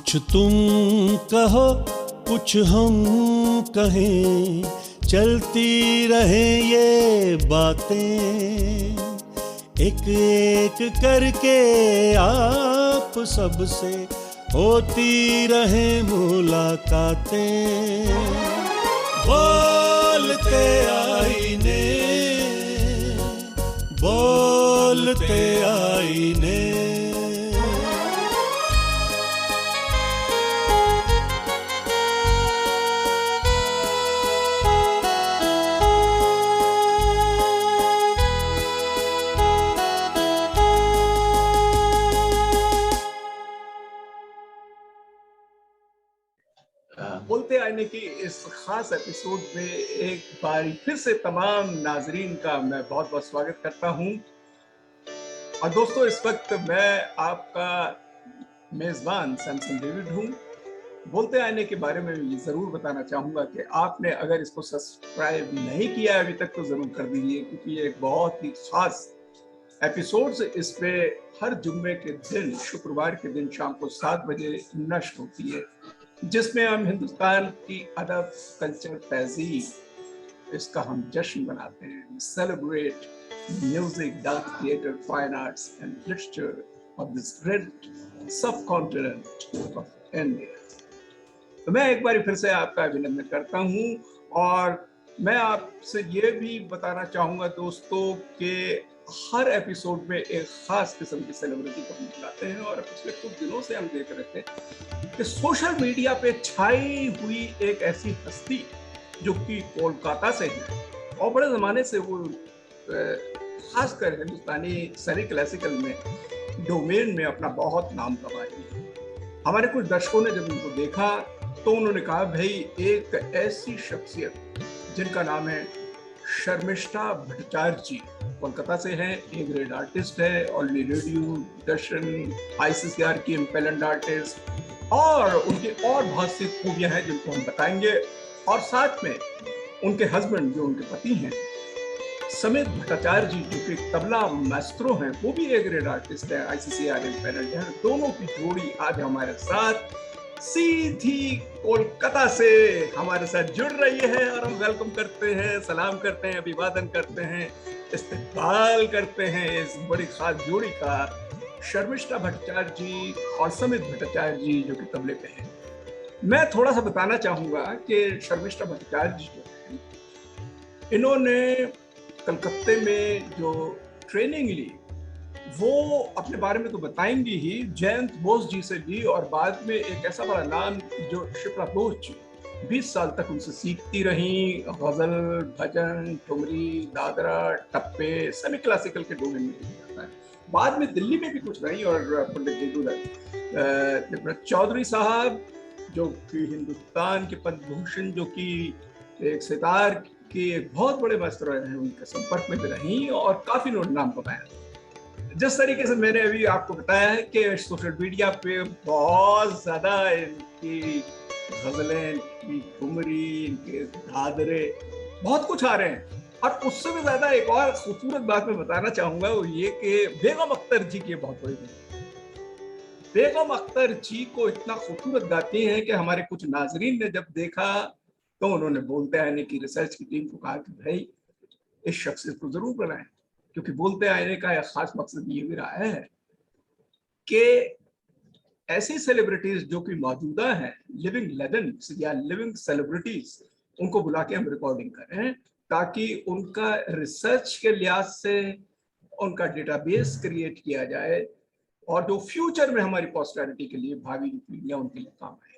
कुछ तुम कहो कुछ हम कहें, चलती रहे ये बातें, एक एक करके आप सबसे होती रहे मुलाकातें। बोलते आईने, बोलते आईने। बोलते आईने की इस खास एपिसोड में एक बार फिर से तमाम नाजरीन का मैं बहुत बहुत स्वागत करता हूं। और दोस्तों, इस वक्त मैं आपका मेजबान सैमसन डेविड हूं। बोलते आईने के बारे में ये जरूर बताना चाहूंगा कि आपने अगर इसको सब्सक्राइब नहीं किया अभी तक तो जरूर कर दीजिए, क्योंकि ये एक बहुत ही खास एपिसोड्स इस पे हर जुम्मे के दिन, शुक्रवार के दिन शाम को 7 बजे नश्र होती है, जिसमें हम हिंदुस्तान की अदब, कल्चर, तहजीब, इसका हम जश्न मनाते हैं। Celebrate music, dance, theatre, fine arts and literature of this great सब कॉन्टिनेंट ऑफ इंडिया। तो मैं एक बार फिर से आपका अभिनंदन करता हूं, और मैं आपसे ये भी बताना चाहूंगा दोस्तों कि हर एपिसोड में एक खास किस्म की सेलिब्रिटी को हम बुलाते हैं। और पिछले कुछ दिनों से हम देख रहे थे कि सोशल मीडिया पे छाई हुई एक ऐसी हस्ती जो कि कोलकाता से है और बड़े ज़माने से वो खासकर हिंदुस्तानी सेमी क्लासिकल में डोमेन में अपना बहुत नाम कमा रही है। हमारे कुछ दर्शकों ने जब उनको देखा तो उन्होंने कहा, भाई एक ऐसी शख्सियत जिनका नाम है शर्मिष्ठा भट्टाचार्य जी, कोलकाता से हैं, ए ग्रेड आर्टिस्ट है, ऑनली रेडियो, दर्शन, आईसीसीआर की इम्पेलेंट आर्टिस्ट, और उनकी और बहुत सी खूबियां हैं जिनको हम बताएंगे। और साथ में उनके हस्बैंड जो उनके पति हैं समित भट्टाचार्य जी, जो कि तबला मास्ट्रो हैं, वो भी ए ग्रेड आर्टिस्ट है, आईसीसीआर इम्पेलेंट है। दोनों की जोड़ी आज हमारे साथ सीधी कोलकाता से हमारे साथ जुड़ रही है, और हम वेलकम करते हैं, सलाम करते हैं, अभिवादन करते हैं, इस्तकबाल करते हैं इस बड़ी खास जोड़ी का, शर्मिष्ठा भट्टाचार्य जी और समित भट्टाचार्य जी जो कि तबले पे हैं। मैं थोड़ा सा बताना चाहूंगा कि शर्मिष्ठा भट्टाचार्य जी जो हैं, इन्होंने कलकत्ते में जो ट्रेनिंग ली वो अपने बारे में तो बताएंगी ही, जयंत बोस जी से ली, और बाद में एक ऐसा बड़ा नाम जो शिप्रा बोस जी 20 साल तक उनसे सीखती रहीं, गजल, भजन, ठुमरी, दादरा, टप्पे, सेमी क्लासिकल के डोमेन में जाता है। बाद में दिल्ली में भी कुछ रही, और पंडित देवदत्त चौधरी साहब जो कि हिंदुस्तान के पद्म भूषण, जो कि एक सितार के एक बहुत बड़े मास्टर हैं, उनके संपर्क में भी रही और काफी नाम कमाया। जिस तरीके से मैंने अभी आपको बताया है कि सोशल मीडिया पे बहुत ज्यादा इनकी गजलें, इनकी ठुमरी, इनके दादरे, बहुत कुछ आ रहे हैं। और उससे भी ज्यादा एक और खूबसूरत बात मैं बताना चाहूंगा, वो ये कि बेगम अख्तर जी की बहुत बड़ी बेगम अख्तर जी को इतना खूबसूरत गाती हैं कि हमारे कुछ नाजरीन ने जब देखा तो उन्होंने बोलते आईने की रिसर्च की टीम को कहा कि भाई इस शख्सियत को जरूर बनाएं, क्योंकि बोलते आईने का एक खास मकसद ये भी रहा है कि ऐसी सेलिब्रिटीज जो कि मौजूदा हैं, लिविंग लेजेंड्स या लिविंग सेलिब्रिटीज, उनको बुला के हम रिकॉर्डिंग करें, ताकि उनका रिसर्च के लिहाज से उनका डेटाबेस क्रिएट किया जाए, और जो फ्यूचर में हमारी पोस्टैरिटी के लिए, भावी पीढ़ियां उनके लिए काम आए।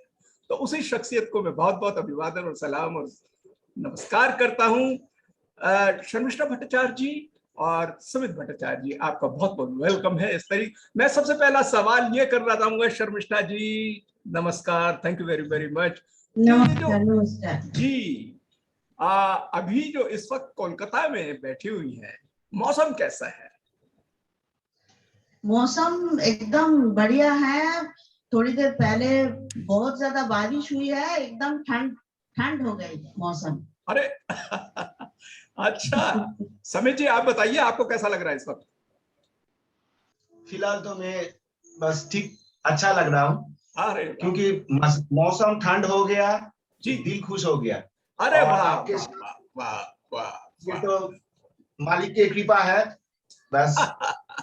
तो उसी शख्सियत को मैं बहुत बहुत अभिवादन और सलाम और नमस्कार करता हूँ। शर्मिष्ठा भट्टाचार्य जी और समित भट्टाचार्य जी, आपका बहुत बहुत वेलकम है। इस तरीके मैं सबसे पहला सवाल ये करना चाहूंगा, शर्मिष्ठा जी नमस्कार, thank you very very much. नमस्कार जी, अभी जो इस वक्त कोलकाता में बैठी हुई है, मौसम कैसा है? मौसम एकदम बढ़िया है। थोड़ी देर पहले बहुत ज्यादा बारिश हुई है, एकदम ठंड ठंड हो गई मौसम। अरे अच्छा, समित जी आप बताइए, आपको कैसा लग रहा है इस वक्त? फिलहाल तो मैं बस ठीक अच्छा लग रहा हूँ। अरे वाह, क्योंकि मौसम ठंड हो गया, जी, दिल खुश हो गया। अरे और वाह आपके वाह वाह वाह ये वाह तो मालिक की कृपा है बस। वाह।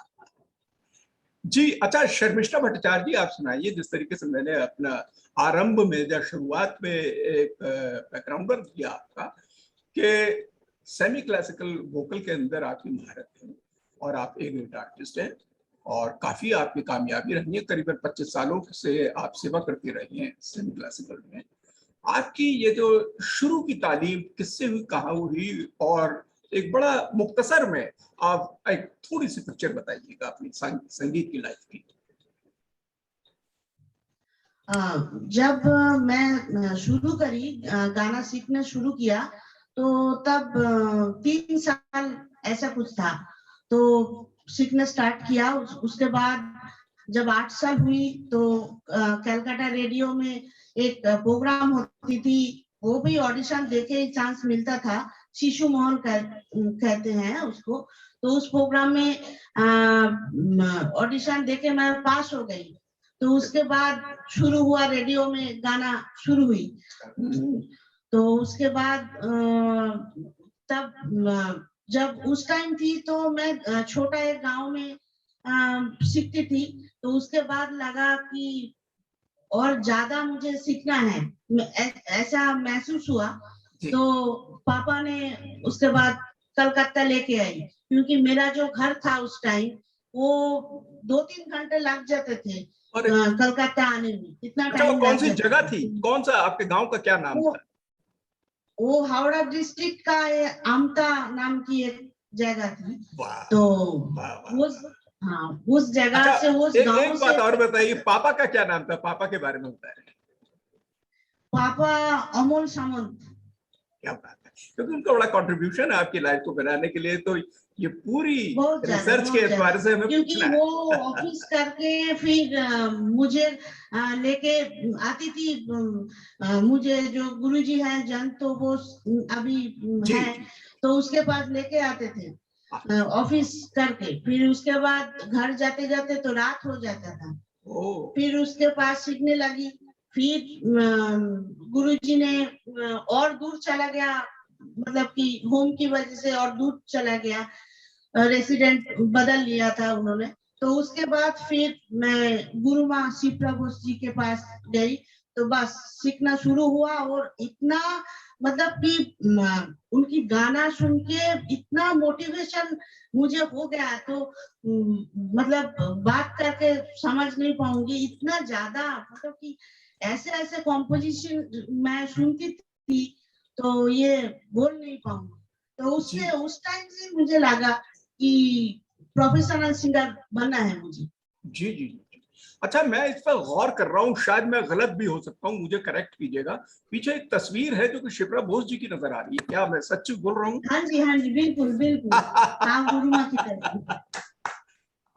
जी, अच्छा शर्मिष्ठा भट्टाचार्य जी, आप सुनाइए, जिस तरीके से मैंने अपना आरंभ में या शुरुआत में एक बैकग्राउंडर दिया आपका कि सेमी क्लासिकल वोकल के अंदर आपकी महारत है और आप एक ग्रेट आर्टिस्ट हैं और काफी आपकी कामयाबी रही है, करीबन 25 सालों से आप सेवा करते रहे हैं सेमी क्लासिकल में। आपकी ये जो शुरू की तालीम किससे हुई, कहाँ हुई, और एक बड़ा मुख्तसर में आप एक थोड़ी सी पिक्चर बताइएगा अपनी संगीत की लाइफ की। जब मैं शुरू करी गाना सीखना शुरू किया तो तब 3 साल ऐसा कुछ था, तो सीखना स्टार्ट किया। उसके बाद जब 8 साल हुई तो कलकत्ता रेडियो में एक प्रोग्राम होती थी, वो भी ऑडिशन देके ही चांस मिलता था, शिशु मोहन कहते हैं उसको। तो उस प्रोग्राम में ऑडिशन देके मैं पास हो गई, तो उसके बाद शुरू हुआ, रेडियो में गाना शुरू हुई। तो उसके बाद तब जब उस टाइम थी तो मैं छोटा एक गांव में सीखती थी, तो उसके बाद लगा कि और ज्यादा मुझे सीखना है, ऐसा महसूस हुआ। तो पापा ने उसके बाद कलकत्ता लेके आई, क्योंकि मेरा जो घर था उस टाइम वो 2-3 घंटे लग जाते थे कलकत्ता आने में, इतना अच्छा, टाइम वो कौन लग सी जाता जगह था। थी, कौन सा आपके गांव का क्या नाम था? वो हावड़ा डिस्ट्रिक्ट का आमता नाम की एक जगह थी। वाह, तो वाह, वाह, उस जगह अच्छा, से, उस गांव एक बात से। और बताइए, पापा का क्या नाम था? पापा के बारे में बताइए। पापा अमोल सामंत। क्या बात है, क्योंकि उनका बड़ा कंट्रीब्यूशन है आपकी लाइफ को बनाने के लिए, तो ये पूरी रिसर्च के एतबार से हमें क्योंकि पूछना है। वो ऑफिस करके फिर मुझे लेके आती थी। मुझे जो गुरुजी हैं जंत, तो वो अभी है, तो उसके पास लेके आते थे ऑफिस करके। फिर उसके बाद घर जाते जाते तो रात हो जाता था, फिर उसके पास सीखने लगी। फिर गुरुजी ने और दूर चला गया, मतलब कि होम की वजह से और दूर चला गया, रेसिडेंट बदल लिया था उन्होंने। तो उसके बाद फिर मैं गुरु माँ शिप्रा बोस जी के पास गई, तो बस सीखना शुरू हुआ। और इतना, मतलब कि उनकी गाना सुन के इतना मोटिवेशन मुझे हो गया, तो मतलब बात करके समझ नहीं पाऊंगी, इतना ज्यादा, मतलब कि ऐसे ऐसे कॉम्पोजिशन मैं सुनती थी तो ये बोल नहीं पाऊंगी। तो उससे उस टाइम से मुझे लगा कि प्रोफेशनल सिंगर बनना है मुझे। जी जी जी। अच्छा, मैं इस पर गौर कर रहा हूँ, शायद मैं गलत भी हो सकता हूँ, मुझे करेक्ट कीजिएगा। पीछे एक तस्वीर है जो कि शिप्रा बोस जी की नजर आ रही है, क्या मैं सच बोल रहा हूँ? हाँ जी, बिल्कुल बिल्कुल। हाँ, गुरु माँ की तरह।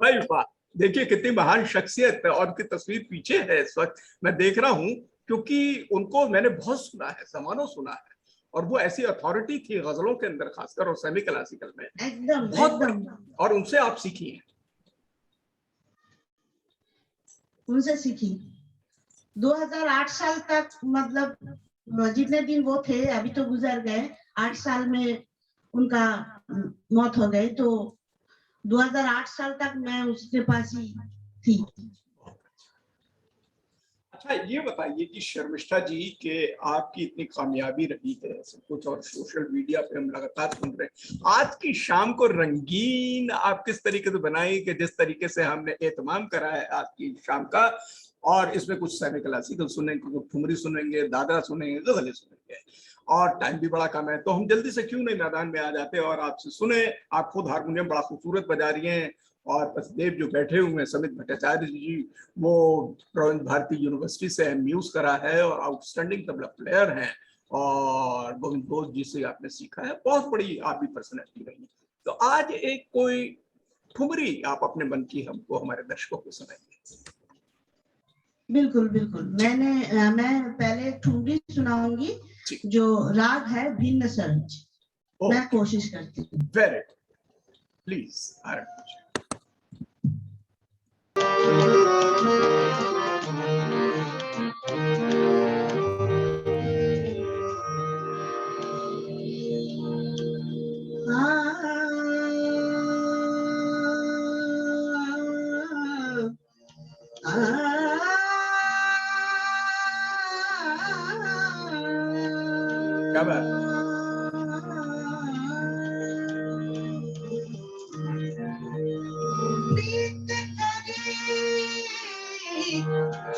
भाई वाह, देखिए कितनी महान शख्सियत है, और उनकी तस्वीर पीछे है इस वक्त, मैं देख रहा हूँ, क्योंकि उनको मैंने बहुत सुना है, समानों सुना है, और वो ऐसी अथॉरिटी थी गजलों के अंदर खासकर, और सेमी क्लासिकल में एकदम बहुत एकदम। और उनसे आप सीखी हैं। उनसे सीखी 2008 साल तक, मतलब जितने दिन वो थे, अभी तो गुजर गए, 8 साल में उनका मौत हो गई, तो 2008 साल तक मैं उसके पास ही थी। अच्छा, ये बताइए कि शर्मिष्ठा जी के आपकी इतनी कामयाबी रही है सब कुछ, और सोशल मीडिया पे हम लगातार सुन रहे हैं, आज की शाम को रंगीन आप किस तरीके से बनाई, कि जिस तरीके से हमने एहतमाम करा है आज की शाम का, और इसमें कुछ सेमी क्लासिकल सुनेंगे, कुछ ठुमरी सुनेंगे, दादरा सुनेंगे, गजलें सुनेंगे, और टाइम भी बड़ा कम है, तो हम जल्दी से क्यों नहीं मैदान में आ जाते और आपसे सुने। आप खुद हारमोनियम बड़ा खूबसूरत बजा रही हैं, और बसदेव जो बैठे हुए हैं समित भट्टाचार्य जी, वो रविंद्र भारती यूनिवर्सिटी से एमयूज करा है और आउटस्टैंडिंग तबला प्लेयर हैं, और गोविंद घोष जी से आपने सीखा है, बहुत बड़ी आपकी पर्सनैलिटी रही है। तो आज एक कोई ठुमरी आप अपने मन की हमको, हमारे दर्शकों को सुनाइए। बिल्कुल बिल्कुल। मैं पहले ठुमरी सुनाऊंगी, जो राग है भिन्न सरंज। मैं कोशिश करती हूँ। वेरी प्लीज आरंभ। क्या बात।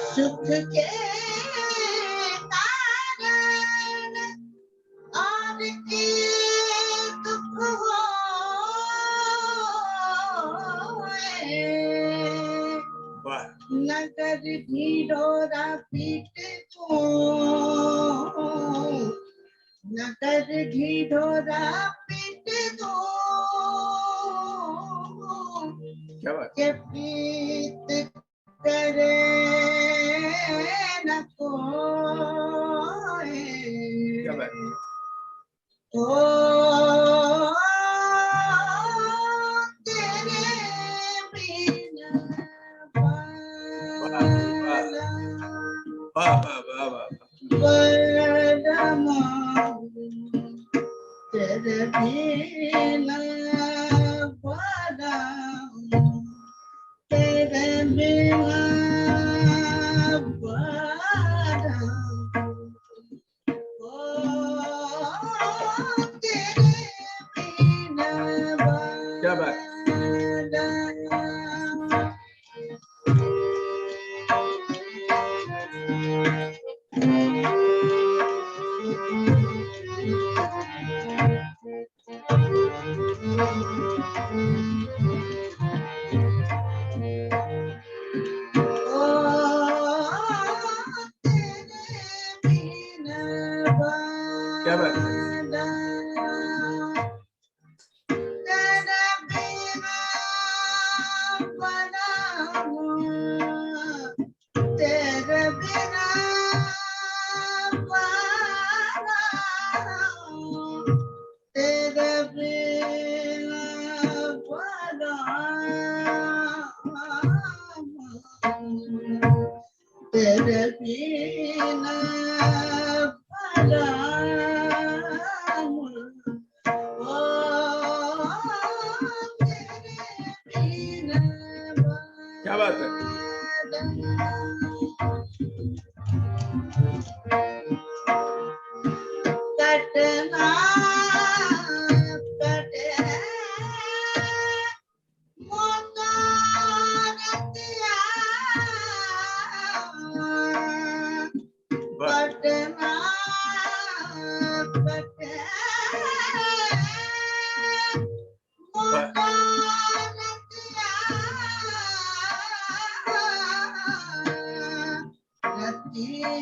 सुख के कारण और के दुख होए, नगर ढिढोरा पीट को, नगर ढिढोरा पीट दो, क्या बात। के प्रीत करे न कोई, क्या बात। ओ तेरे बिना वाह वाह वाह वाह। तेरे बिना तेरे बिना क्या बात। क्या बात है। तेरे बिना तेरे बिना तेरे बिना क्या बात है। कटना कटे मोतारतिया, कटना कटे मोतारतिया, रतिया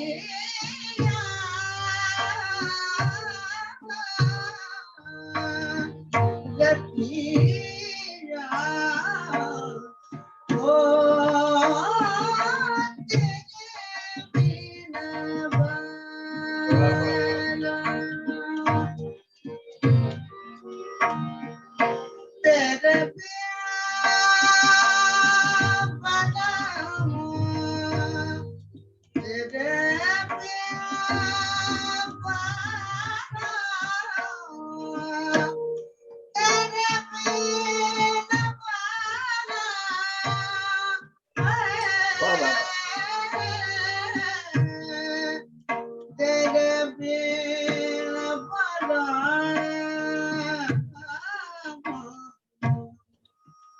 रतिया, ओ तेरे बिना बाला, तेरे बिना बाला, तेरे बिना बाला, तेरे बिना वाह वाह। तेरे बिना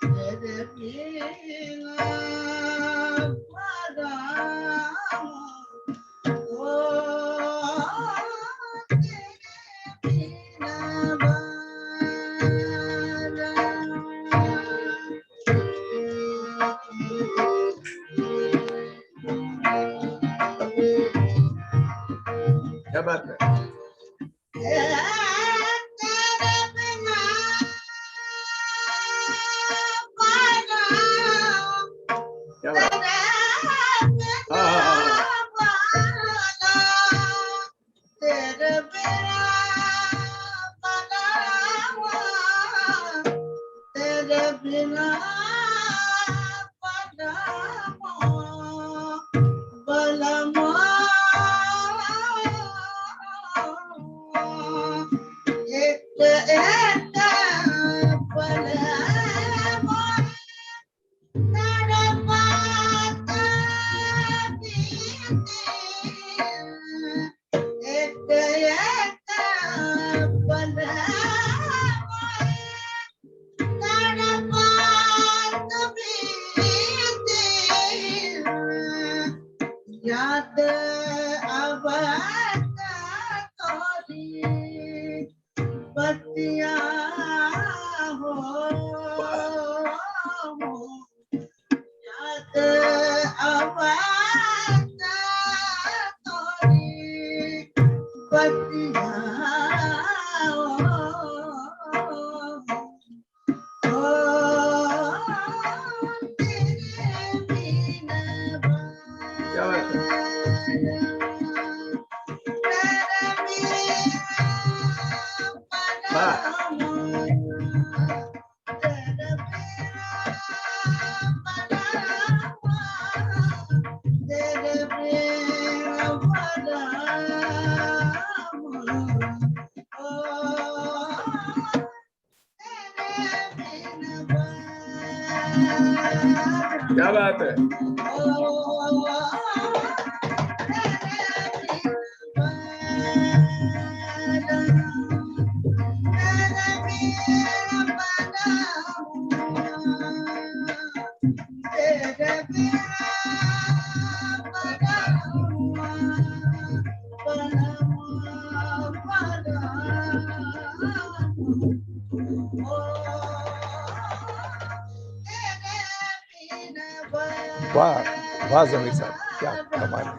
तेरे बिना ओ तेरे बिना क्या बात है। तेरे बिना क्या बात। हाँ। तेरे बिना तेरे बिना बलमा एक एक बलमा क्या बात है। वाह वाह जमीर साहब, क्या कमाल है।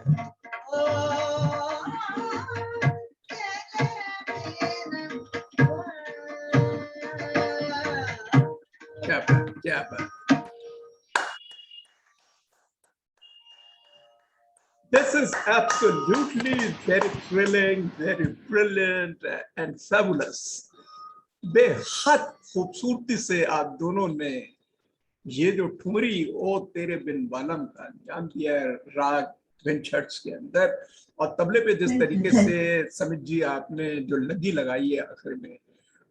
क्या बात। This is absolutely very thrilling, very brilliant and fabulous. बेहद खूबसूरती से आप दोनों ने ये जो ठुमरी ओ तेरे बिन बालम का अंजाम दिया है राग वेंचर्स के अंदर, और तबले पे जिस तरीके से समित जी आपने जो लगी लगाई है आखिर में,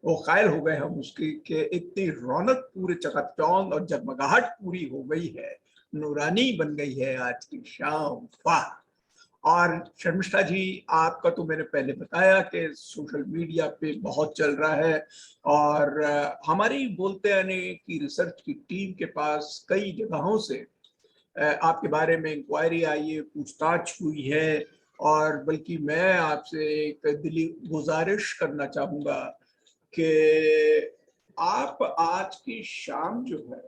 वो कायल हो गए हम उसकी कि इतनी रौनक पूरे चकाचौंध और जगमगाहट पूरी हो गई है, नूरानी बन गई है आज की शाम। वाह। और शर्मिष्ठा जी, आपका तो मैंने पहले बताया कि सोशल मीडिया पे बहुत चल रहा है, और हमारी बोलते आने की रिसर्च की टीम के पास कई जगहों से आपके बारे में इंक्वायरी आई है, पूछताछ हुई है, और बल्कि मैं आपसे एक दिली गुजारिश करना चाहूँगा कि आप आज की शाम जो है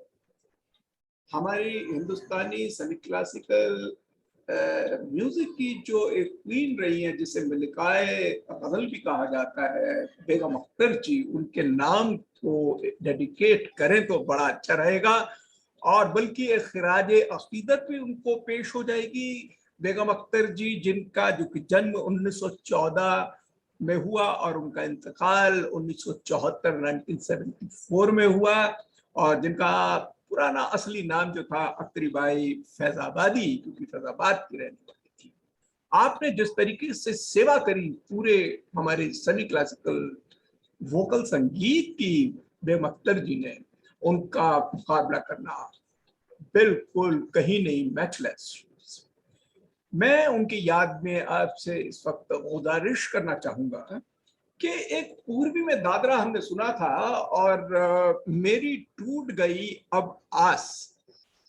हमारी हिंदुस्तानी सेमी क्लासिकल म्यूजिक की जो एक क्वीन रही है, जिसे मलिकाए गजल भी कहा जाता है, बेगम अख्तर जी, उनके नाम को डेडिकेट करें तो बड़ा अच्छा रहेगा, और बल्कि एक खिराज अकीदत भी उनको पेश हो जाएगी। बेगम अख्तर जी जिनका जो कि जन्म 1914 में हुआ और उनका इंतकाल 1974 में हुआ, और जिनका पुराना असली नाम जो था अख्तरी बाई फैजाबादी, क्योंकि फैजाबाद की रहने वाली थी। आपने जिस तरीके से सेवा करी पूरे हमारे सेमी क्लासिकल वोकल संगीत की बेगम अख्तर जी ने, उनका मुकाबला करना बिल्कुल कहीं नहीं, मैचलेस। मैं उनकी याद में आपसे इस वक्त गुजारिश करना चाहूंगा कि एक पूर्वी में दादरा हमने सुना था, और मेरी टूट गई अब आस,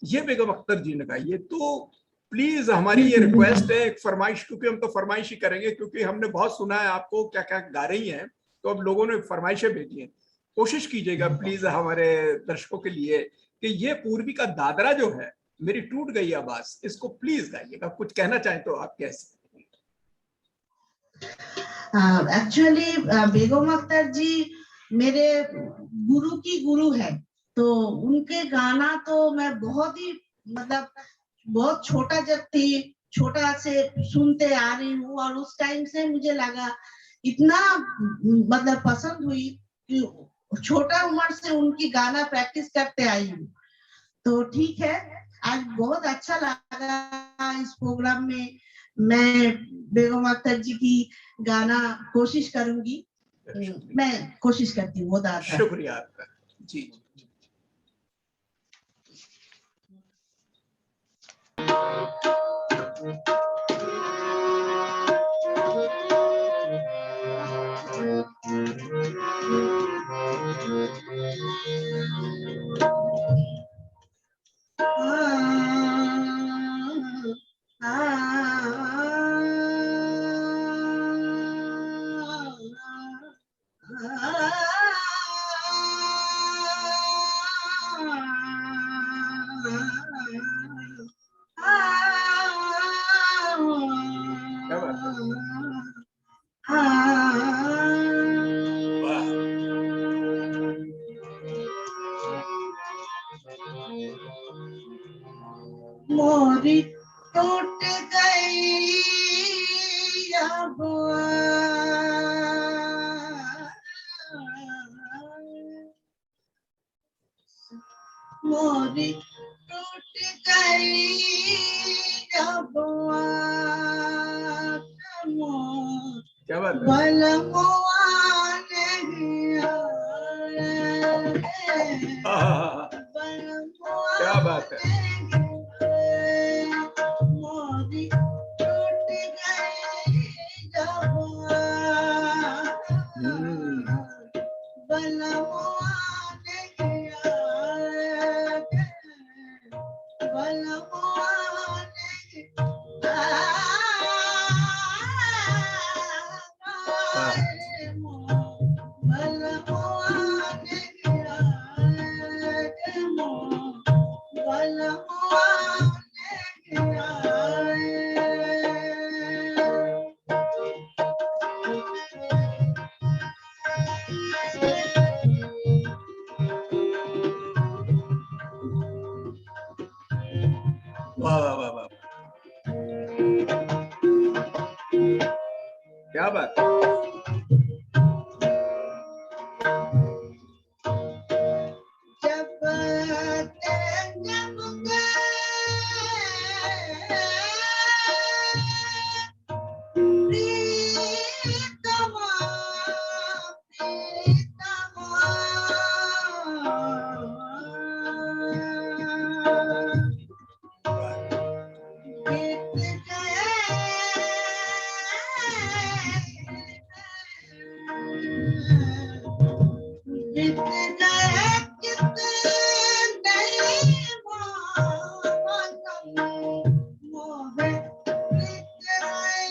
ये बेगम अख्तर जी ने गाई है। तो प्लीज हमारी ये रिक्वेस्ट है, एक फरमाइश, क्योंकि हम तो फरमाइश ही करेंगे, क्योंकि हमने बहुत सुना है आपको क्या क्या गा रही हैं, तो अब लोगों ने फरमाइशें भेजी हैं। कोशिश कीजिएगा प्लीज हमारे दर्शकों के लिए कि ये पूर्वी का दादरा जो है, मेरी टूट गई आवाज, इसको प्लीज गाइएगा। कुछ कहना चाहें तो आप कैसे। एक्चुअली बेगम अख्तर जी मेरे गुरु की गुरु है, तो उनके गाना तो मैं बहुत ही मतलब बहुत छोटा जब थी, छोटा से सुनते आ रही हूँ, और उस टाइम से मुझे लगा इतना मतलब पसंद हुई कि छोटा उम्र से उनकी गाना प्रैक्टिस करते आई हूँ। तो ठीक है, आज बहुत अच्छा लगा इस प्रोग्राम में। मैं बेगम अख्तर जी की गाना कोशिश करूंगी, मैं कोशिश करती हूँ। शुक्रिया आपका जी। जब मोरी टूट गई जब क्या बात है, बलमुआ नहीं आए, बलमुआ क्या बात है। मोरी टूट गई जब बलमुआ नहीं आए, बलमुआ नहीं आए, बलमुआ नहीं आए, बलमुआ नहीं आए। वाह वाह वाह वाह, क्या बात है। जब जब प्रीतमा प्रीतमा बीत गए बीत गए कितने मौसम मोहे क्या बात है।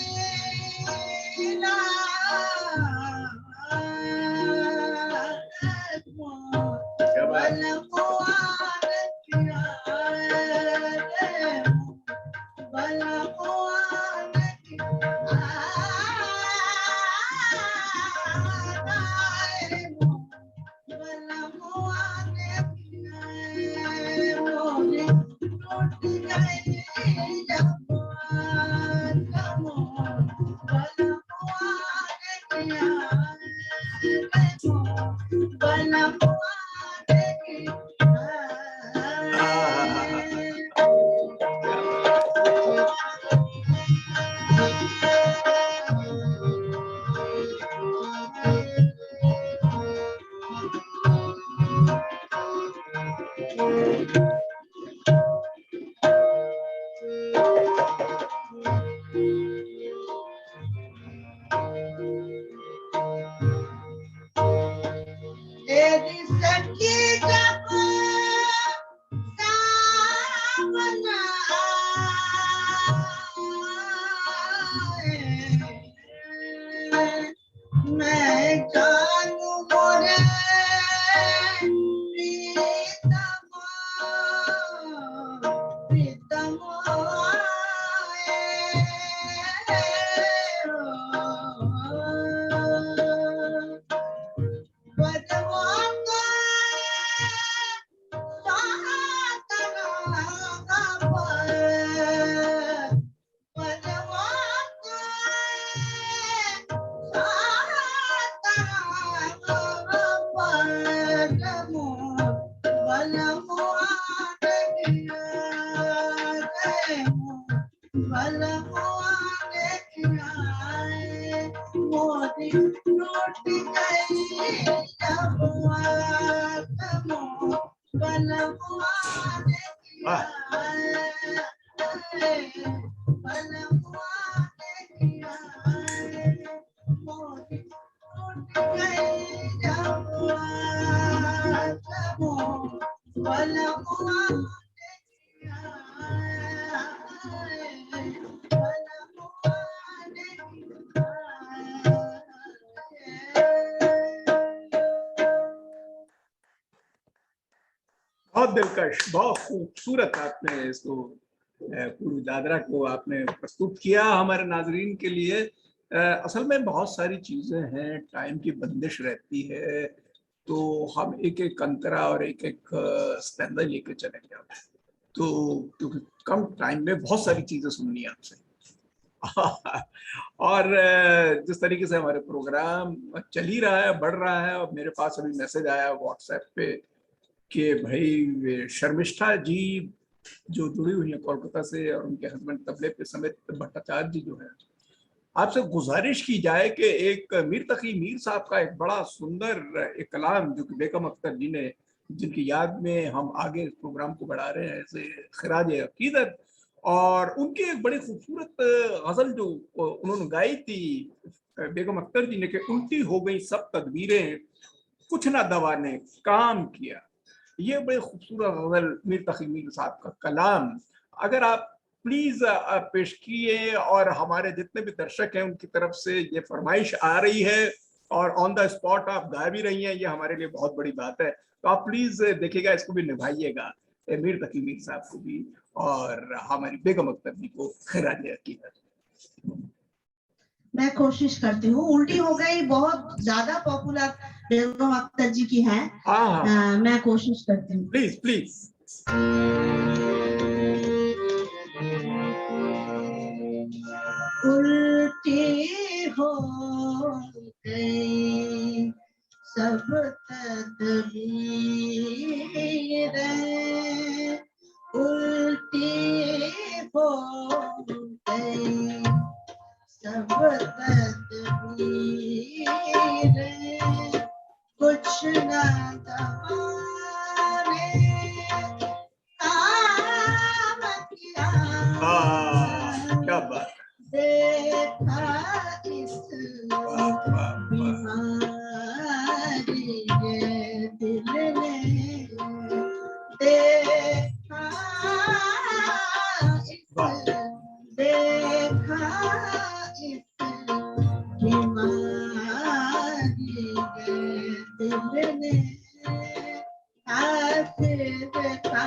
तेरी सखी जब सावन आए, मैं जानू मोरे प्रीतमा प्रीतमा बहुत दिलकश, बहुत खूबसूरत आपने इसको पूरी दादरा को आपने प्रस्तुत किया हमारे नाजरीन के लिए। असल में बहुत सारी चीजें हैं, टाइम की बंदिश रहती है, तो हम एक एक अंतरा और एक एक स्टैंडा लेके चलेंगे, तो क्योंकि कम टाइम में बहुत सारी चीजें सुननी है आपसे। और जिस तरीके से हमारे प्रोग्राम चल ही रहा है, बढ़ रहा है, और मेरे पास अभी मैसेज आया व्हाट्सएप पे कि भाई शर्मिष्ठा जी जो जुड़ी हुई है कोलकाता से, और उनके हस्बैंड तबले पे समेत भट्टाचार्य जी जो है, आपसे गुजारिश की जाए कि एक मीर तकी मीर साहब का एक बड़ा सुंदर एक कलाम जो कि बेगम अख्तर जी ने, जिनकी याद में हम आगे इस प्रोग्राम को बढ़ा रहे हैं, ऐसे खराज अकीदत, और उनकी एक बड़ी खूबसूरत गजल जो उन्होंने गाई थी बेगम अख्तर जी ने कि उल्टी हो गई सब तदबीरें, कुछ ना दवा ने काम किया। ये बड़ी खूबसूरत गजल मीर तकी मीर साहब का कलाम, अगर आप प्लीज पेश किए, और हमारे जितने भी दर्शक हैं उनकी तरफ से ये फरमाइश आ रही है और ऑन द स्पॉट आप गा भी रही हैं, ये हमारे लिए बहुत बड़ी बात है। तो आप प्लीज देखिएगा, इसको भी निभाइएगा, मीर तकी मीर साहब को भी और हमारी बेगम अख्तर जी को खैराज अकीदत। मैं कोशिश करती हूँ। उल्टी हो गई बहुत ज्यादा पॉपुलर बेगम अख्तर जी की है। मैं कोशिश करती हूँ। Please please. उल्टी हो गई सब तदबीरें, उल्टी हो गई सब तदबीरें, कुछ ना दबाने काम किया। क्या बात, देखा इस बीमारी ये दिल ने, देखा इस बीमारी ये दिल ने, आखिर का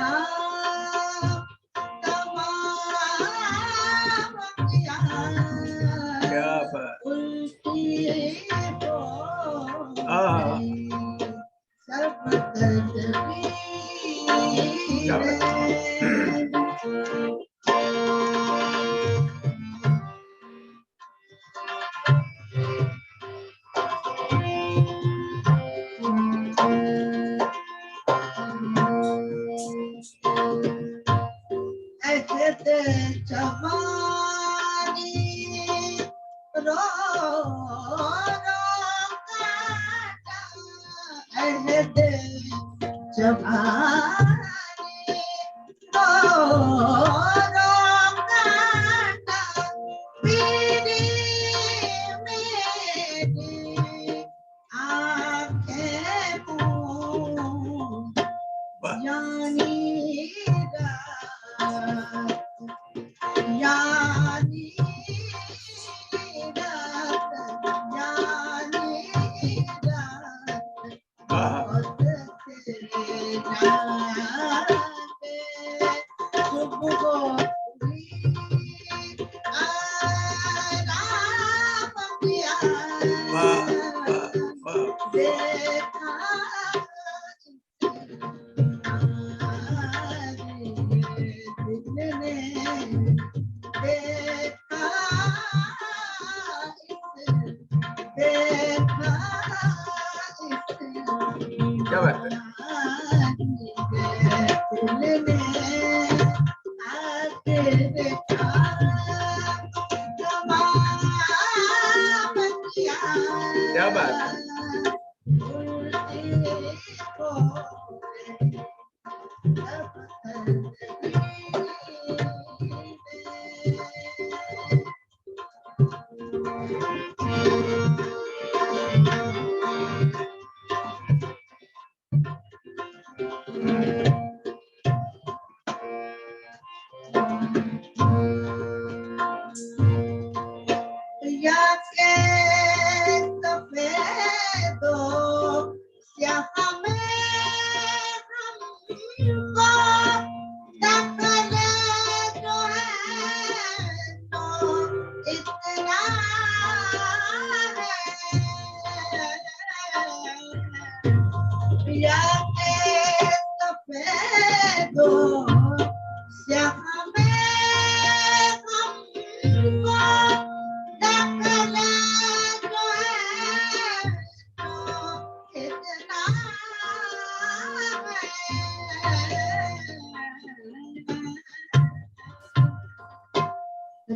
क्या बात है। हमको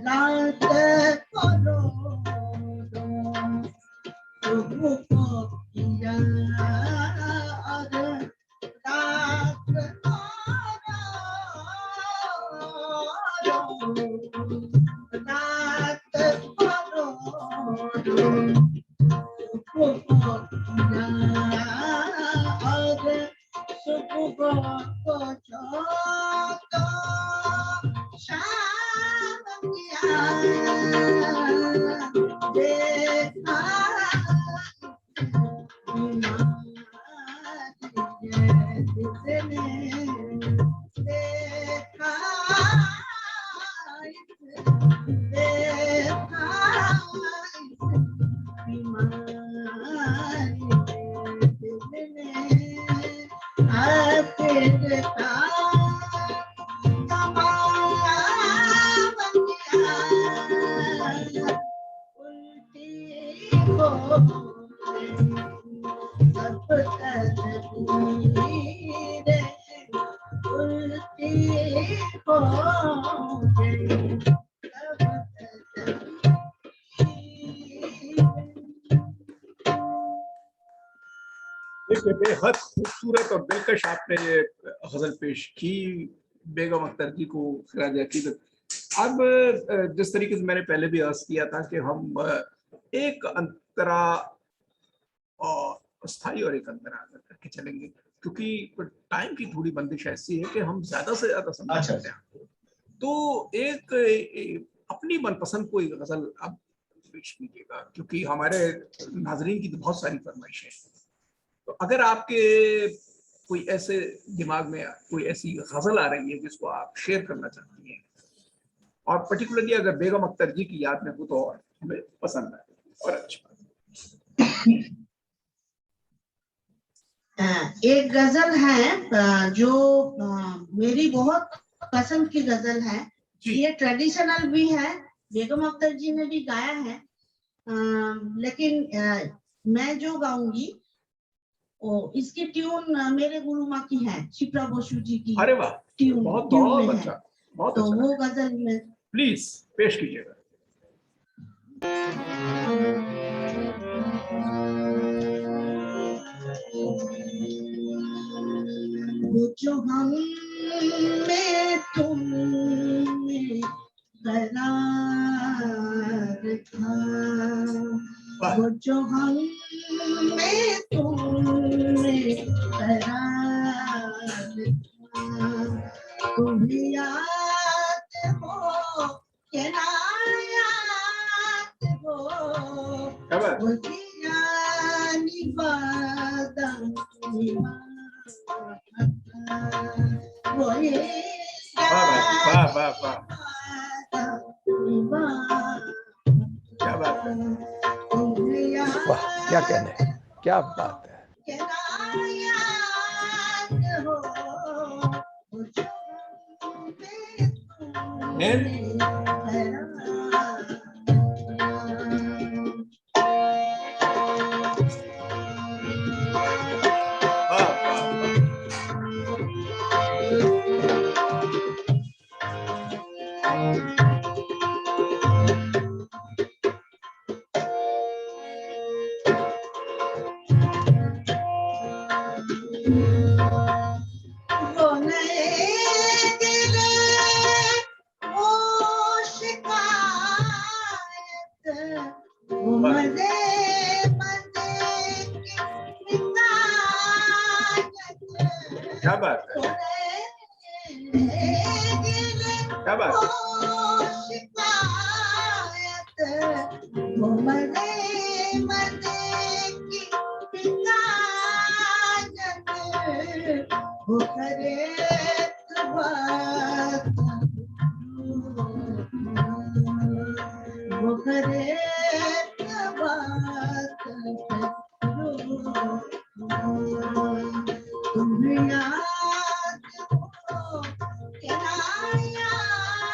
रात करो प्रभु को याद, रात करो, बेहद खूबसूरत और दिलकश आपने ये गजल पेश की बेगम अख्तर जी को खिराज अकीदत। अब जिस तरीके से मैंने पहले भी अर्ज किया था कि हम एक अंतरा और स्थायी और एक अंतरा करके चलेंगे, क्योंकि टाइम की थोड़ी बंदिश ऐसी है कि हम ज्यादा से ज्यादा समझ सकते हैं। तो एक अपनी मनपसंद कोई गजल आप पेश कीजिएगा, क्योंकि हमारे नाजरीन की तो बहुत सारी फरमाइशें हैं। तो अगर आपके कोई ऐसे दिमाग में कोई ऐसी गजल आ रही है जिसको आप शेयर करना चाहती हैं, और पर्टिकुलरली अगर बेगम अख्तर जी की याद में हो तो और हमें पसंद आए और अच्छा। एक गजल है जो मेरी बहुत पसंद की गजल है। ये ट्रेडिशनल भी है, बेगम अख्तर जी ने भी गाया है, लेकिन मैं जो गाऊंगी इसकी ट्यून मेरे गुरु माँ की है, शिप्रा बसु जी की। अरे वाह, ट्यून बहुत ट्यून बहुत में अच्छा, है। बहुत तो अच्छा। वो गजल में प्लीज पेश कीजिएगा। वो जो हम में तुम में करार था, वो जो हम में तुम में करार था, तुम्हें याद हो कि ना याद हो, वो जियानी बादम वो ये वाह वाह वाह, क्या बात है, वाह क्या कहने, क्या बात है। क्या बात है, क्या बात है।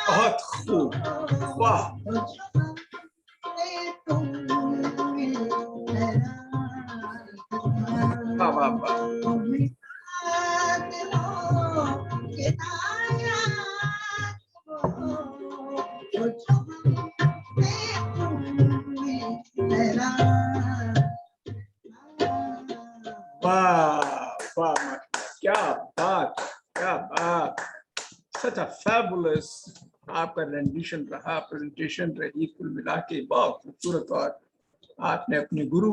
बहुत वाह वाह माशाल्लाह, क्या बात, क्या बात, सच अ फैबुलस आपका रेंडिशन रहा, प्रेजेंटेशन रही, कुल मिला के बहुत खूबसूरत। और आपने अपने गुरु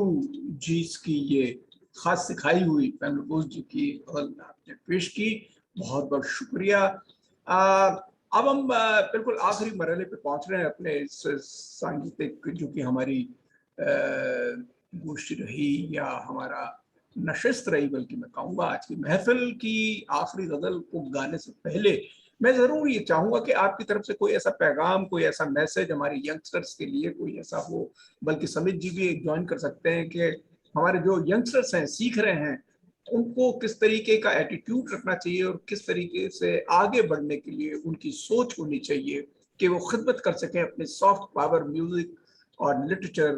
जी की ये खास सिखाई हुई फैमिली बोस जी की आपने पेश की, बहुत बहुत शुक्रिया। अब हम बिल्कुल आखिरी मरहले पे पहुंच रहे हैं अपने इस सांगीतिक जो कि हमारी गोष्ठी रही या हमारा नशिस्त रही, बल्कि मैं कहूँगा आज की महफिल की आखिरी गजल को गाने से पहले मैं जरूर ये चाहूंगा कि आपकी तरफ से कोई ऐसा पैगाम, कोई ऐसा मैसेज हमारे यंगस्टर्स के लिए कोई ऐसा हो, बल्कि समित जी भी ज्वाइन कर सकते हैं कि हमारे जो यंगस्टर्स हैं, सीख रहे हैं, उनको किस तरीके का एटीट्यूड रखना चाहिए और किस तरीके से आगे बढ़ने के लिए उनकी सोच होनी चाहिए कि वो खिदमत कर सकें अपने सॉफ्ट पावर म्यूजिक और लिटरेचर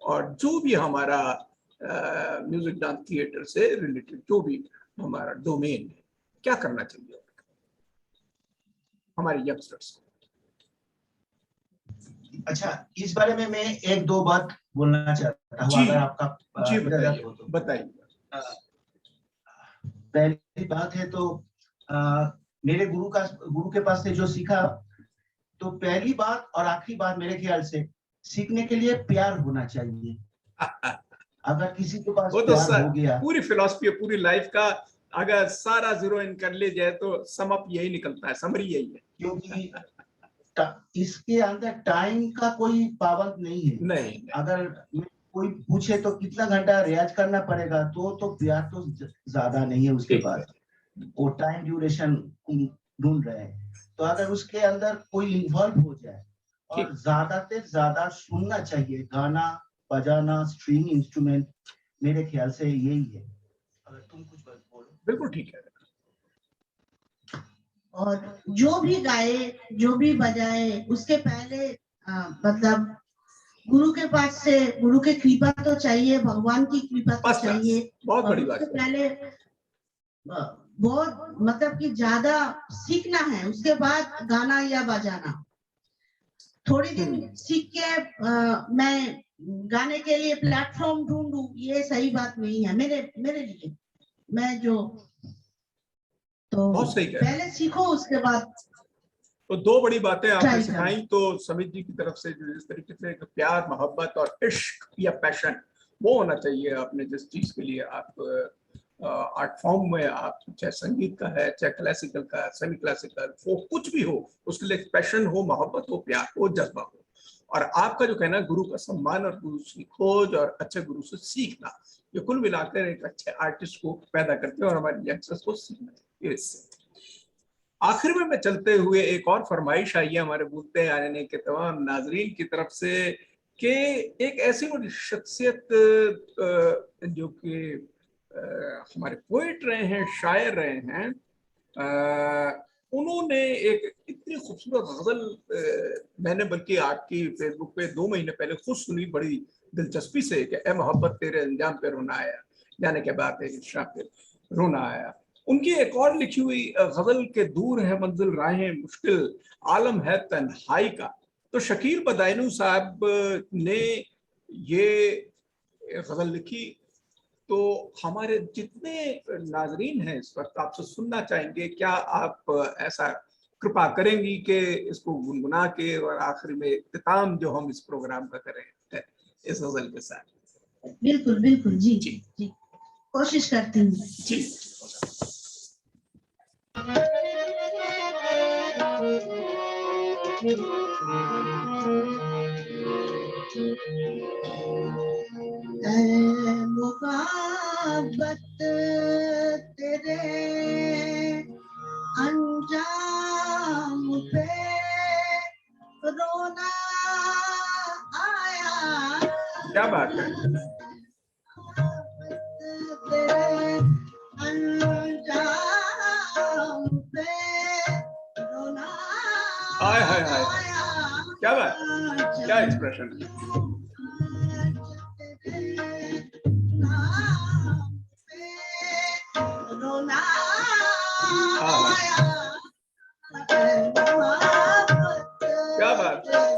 और जो भी हमारा म्यूजिक डांस थिएटर से रिलेटेड जो भी हमारा डोमेन है, क्या करना चाहिए हमारे यंगस्टर्स को। अच्छा, इस बारे में मैं एक दो बात बोलना चाहता हूँ, अगर आपका जी इजाजत हो तो। बताइए। पहली बात है तो मेरे गुरु के पास से जो सीखा, तो पहली बात और आखिरी बात मेरे ख्याल से सीखने के लिए प्यार होना चाहिए। अगर किसी के पास प्यार हो गया, पूरी फिलॉसफी, पूरी लाइफ का अगर सारा जीरो इन कर ले जाए तो सम अप यही निकलता है, समरी यही है। क्योंकि इसके अंदर टाइम का कोई पाबंद नहीं है। नहीं। अगर कोई पूछे तो कितना घंटा रियाज करना पड़ेगा, तो प्यार तो ज्यादा नहीं है उसके पास, वो टाइम ड्यूरेशन ढूंढ रहे हैं। तो अगर उसके अंदर कोई इन्वॉल्व हो जाए और ज्यादा से ज्यादा सुनना चाहिए, गाना बजाना, स्ट्रिंग इंस्ट्रूमेंट, मेरे ख्याल से यही है। अगर तुम कुछ बोलो। बिल्कुल ठीक है। और जो भी गाए, जो भी बजाए, उसके पहले मतलब गुरु के पास से, गुरु की कृपा तो चाहिए, भगवान की कृपा तो चाहिए। बहुत बड़ी बात है। पहले बहुत मतलब कि ज्यादा सीखना है, उसके बाद गाना या बजाना। थोड़ी दिन सीख के मैं गाने के लिए प्लेटफॉर्म ढूंढूं, ये सही बात नहीं है मेरे लिए। मैं जो तो पहले सीखो, उसके बाद। तो दो बड़ी बातें आपने सिखाई, तो समित जी की तरफ से जो इस तरीके से प्यार, मोहब्बत और इश्क या पैशन वो होना चाहिए आपने जिस चीज के लिए आप आर्ट फॉर्म में, आप चाहे संगीत का है, चाहे क्लासिकल का, सेमी क्लासिकल, फोक, कुछ भी हो, उसके लिए पैशन हो, मोहब्बत हो, प्यार हो, जज्बा हो। और आपका जो कहना है गुरु का सम्मान और गुरु की खोज और अच्छे गुरु से सीखना, ये कुल मिलाकर एक अच्छे आर्टिस्ट को पैदा करते हैं और हमारे यंगस्टर्स को सीखना चाहिए इससे। आखिर में मैं चलते हुए एक और फरमाइश आई है हमारे बोलते आने के तमाम नाजरीन की तरफ से कि एक ऐसी बड़ी शख्सियत जो कि हमारे पोएट रहे हैं, शायर रहे हैं, उन्होंने एक इतनी खूबसूरत गजल मैंने बल्कि आपकी फेसबुक पे 2 महीने पहले खुद सुनी बड़ी दिलचस्पी से कि ए मोहब्बत तेरे अंजाम पे रोना आया, जाने के बाद शाम पे रोना आया। उनकी एक और लिखी हुई गजल के दूर है मंजिल राहें मुश्किल, आलम है तन्हाई का, तो शकील बदायनू साहब ने ये गजल लिखी। तो हमारे जितने नाजरीन हैं इस वक्त आपसे सुनना चाहेंगे, क्या आप ऐसा कृपा करेंगी कि इसको गुनगुना के और आखिर में इख्तिताम जो हम इस प्रोग्राम का करें इस गजल के साथ। बिल्कुल बिल्कुल जी जी, जी। कोशिश करती हूँ जी। मोहब्बत तेरे अंजाम पे रोना आया। क्या बात है। तेरे अंजाम पे रोना आया। क्या बात, क्या एक्सप्रेशन है। क्या बात, क्या बात,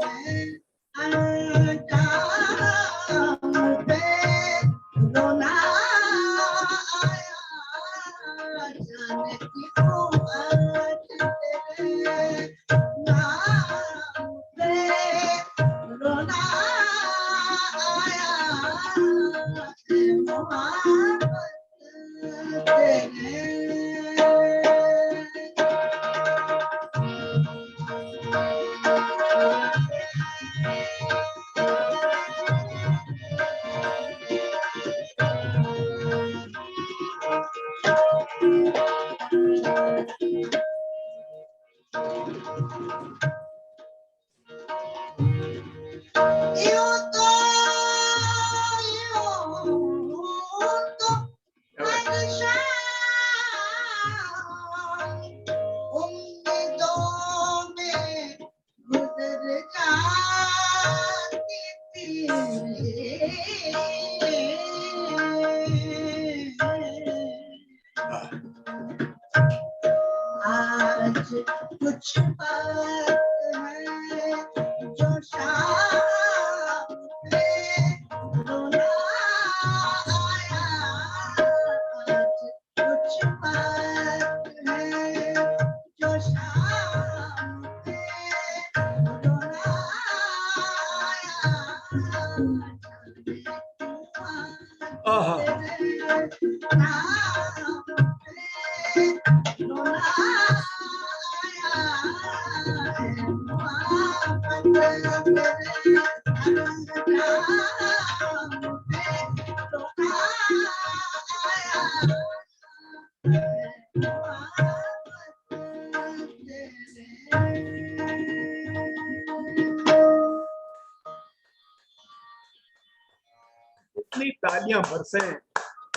इतनी तालियां बरसे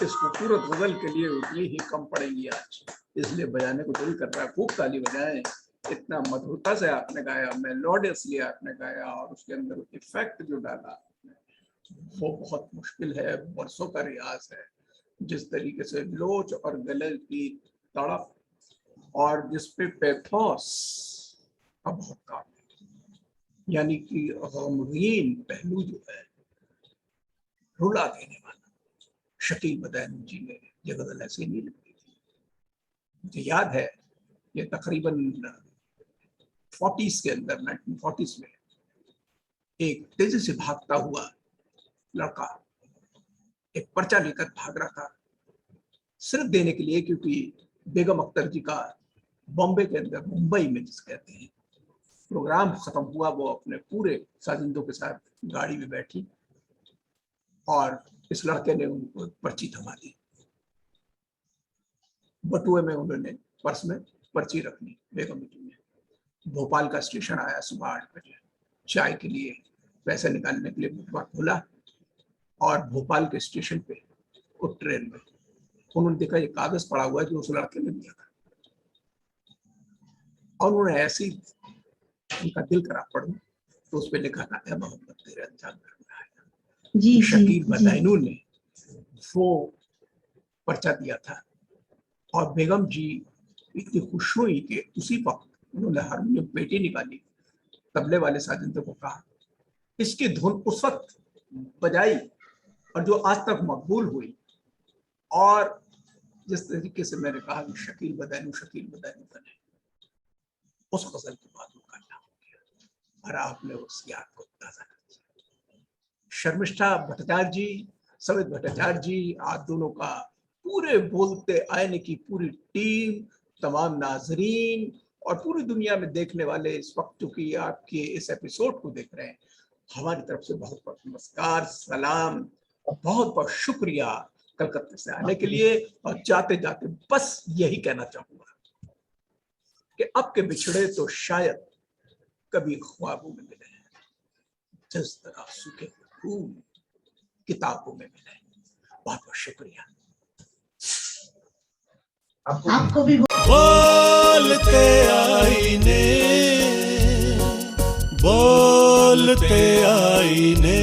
इस खूबसूरत गजल के लिए उतनी ही कम पड़ेंगी आज, इसलिए बजाने को दिल कर रहा है। खूब ताली बजाएं। इतना मधुरता से आपने गाया, मेलोडियसली आपने गाया, और उसके अंदर इफेक्ट जो डाला आपने, वो बहुत मुश्किल है, बरसों का रियाज है। जिस तरीके से लोच और गले की तड़प और जिसपे पैथोस का बहुत काम है, यानी कि गमगीन पहलू जो है, रुला देने वाला। शकील बदायूं जी ने ये गजल ऐसे नहीं लिखी थी। मुझे याद है ये तकरीबन 40s के अंदर, 1940s में एक तेजी से भागता हुआ लड़का एक पर्चा लेकर भाग रहा था, सिर्फ देने के लिए, क्योंकि बेगम अख्तर जी का बॉम्बे के अंदर, मुंबई में जिस कहते हैं, प्रोग्राम खत्म हुआ। वो अपने पूरे साजिंदों के साथ गाड़ी में बैठी और इस लड़के ने उनको पर्ची थमा दी। बटुए में उन्होंने पर्स में पर्ची रख ली बेगम जी ने। भोपाल का स्टेशन आया सुबह 8 बजे, चाय के लिए पैसे निकालने के लिए बटुआ खोला और भोपाल के स्टेशन पे उस ट्रेन में उन्होंने देखा ये कागज पड़ा हुआ है जो उस लड़के ने दिया था, और उन्होंने ऐसी उनका दिल करा पढ़ू तो उस पर लिखा था, ए मोहम्मद तेरे अंजाम में जी शकील बदायूं ने वो पर्चा दिया था। और बेगम जी इतनी खुश हुई कि उसी वक्त उन्होंने हारमोनियम पेटी निकाली, तबले वाले साजिंदे को कहा, इसकी धुन उस वक्त बजाई और जो आज तक मकबूल हुई। और जिस तरीके से मैंने कहा कि शकील बदायूं बने, उस गजल के बाद उनका नाम हो गया और आपने उस याद को ताज़ा कर दिया। शर्मिष्ठा भट्टाचार्य जी, सवित भट्टाचार्य जी, आप दोनों का पूरे बोलते आईने की पूरी टीम, तमाम नाजरीन और पूरी दुनिया में देखने वाले इस वक्त जो कि आपके इस एपिसोड को देख रहे हैं, हमारी तरफ से बहुत बहुत नमस्कार, सलाम, बहुत बहुत शुक्रिया कलकत्ते से आने के लिए। और जाते जाते बस यही कहना चाहूंगा कि अब के बिछड़े तो शायद कभी ख्वाबों में मिले, जिस तरह सूखे फूल किताबों में मिले। बहुत बहुत शुक्रिया। आपको भी बोलते आईने, बोलते आईने।